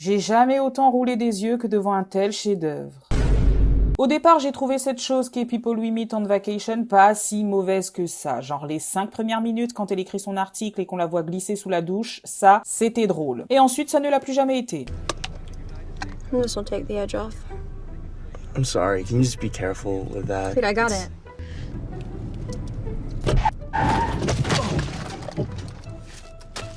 J'ai jamais autant roulé des yeux que devant un tel chef-d'œuvre. Au départ, j'ai trouvé cette chose qui est People We Meet on Vacation pas si mauvaise que ça. Genre les 5 premières minutes quand elle écrit son article et qu'on la voit glisser sous la douche, ça, c'était drôle. Et ensuite, ça ne l'a plus jamais été. This will take the edge off. I'm sorry, can you just be careful with that? Dude, I got it.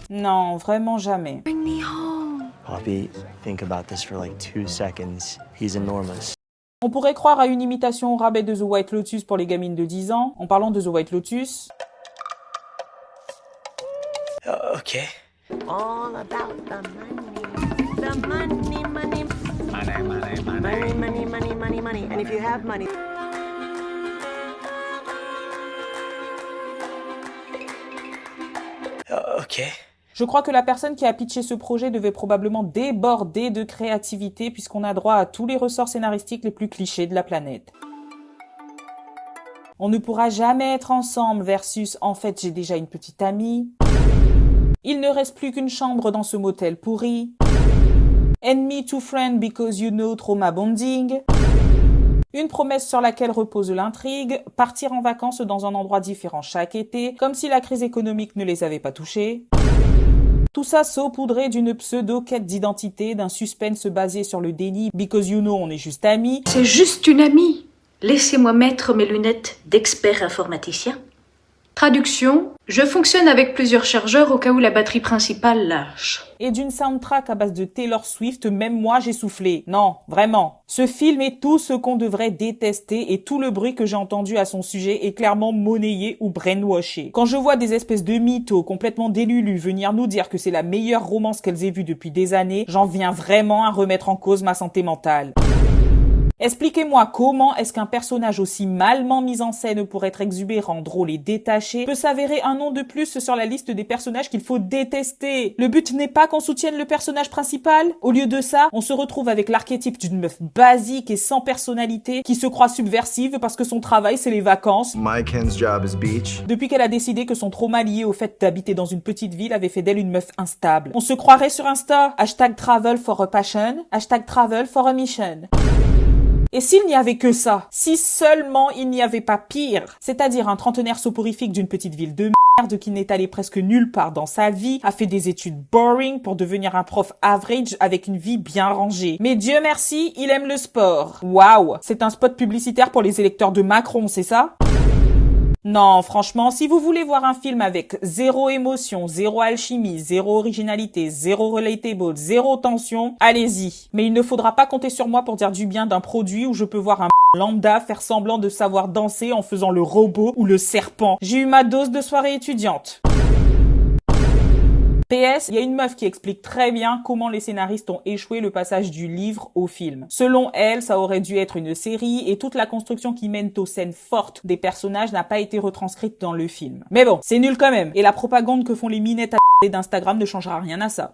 Non, vraiment jamais. Bring me home. Poppy, think about this for like 2 seconds. He's enormous. On pourrait croire à une imitation au rabais de The White Lotus pour les gamines de 10 ans. En parlant de The White Lotus... Okay. All about the money. The money, money. Money, money, money. Money, money, money, money, money. And if you have money... Okay. Je crois que la personne qui a pitché ce projet devait probablement déborder de créativité puisqu'on a droit à tous les ressorts scénaristiques les plus clichés de la planète. On ne pourra jamais être ensemble versus « en fait j'ai déjà une petite amie ». Il ne reste plus qu'une chambre dans ce motel pourri. Enemy to friend because you know trauma bonding. Une promesse sur laquelle repose l'intrigue, partir en vacances dans un endroit différent chaque été, comme si la crise économique ne les avait pas touchés. Tout ça saupoudré d'une pseudo-quête d'identité, d'un suspense basé sur le déni « because you know, on est juste amis ». C'est juste une amie. Laissez-moi mettre mes lunettes d'expert informaticien. Traduction, je fonctionne avec plusieurs chargeurs au cas où la batterie principale lâche. Et d'une soundtrack à base de Taylor Swift, même moi j'ai soufflé. Non, vraiment. Ce film est tout ce qu'on devrait détester et tout le bruit que j'ai entendu à son sujet est clairement monnayé ou brainwashé. Quand je vois des espèces de mythos complètement délulus venir nous dire que c'est la meilleure romance qu'elles aient vue depuis des années, j'en viens vraiment à remettre en cause ma santé mentale. Expliquez-moi comment est-ce qu'un personnage aussi malement mis en scène pour être exubérant, drôle et détaché peut s'avérer un nom de plus sur la liste des personnages qu'il faut détester. Le but n'est pas qu'on soutienne le personnage principal. Au lieu de ça, on se retrouve avec l'archétype d'une meuf basique et sans personnalité qui se croit subversive parce que son travail c'est les vacances. My Ken's job is beach. Depuis qu'elle a décidé que son trauma lié au fait d'habiter dans une petite ville avait fait d'elle une meuf instable. On se croirait sur Insta. #travel for a passion. #travel for a mission. Et s'il n'y avait que ça, si seulement il n'y avait pas pire, c'est-à-dire un trentenaire soporifique d'une petite ville de merde qui n'est allé presque nulle part dans sa vie, a fait des études boring pour devenir un prof average avec une vie bien rangée. Mais Dieu merci, il aime le sport. Waouh, c'est un spot publicitaire pour les électeurs de Macron, c'est ça ? Non, franchement, si vous voulez voir un film avec zéro émotion, zéro alchimie, zéro originalité, zéro relatable, zéro tension, allez-y. Mais il ne faudra pas compter sur moi pour dire du bien d'un produit où je peux voir un lambda faire semblant de savoir danser en faisant le robot ou le serpent. J'ai eu ma dose de soirée étudiante. PS, il y a une meuf qui explique très bien comment les scénaristes ont échoué le passage du livre au film. Selon elle, ça aurait dû être une série et toute la construction qui mène aux scènes fortes des personnages n'a pas été retranscrite dans le film. Mais bon, c'est nul quand même. Et la propagande que font les minettes d'Instagram ne changera rien à ça.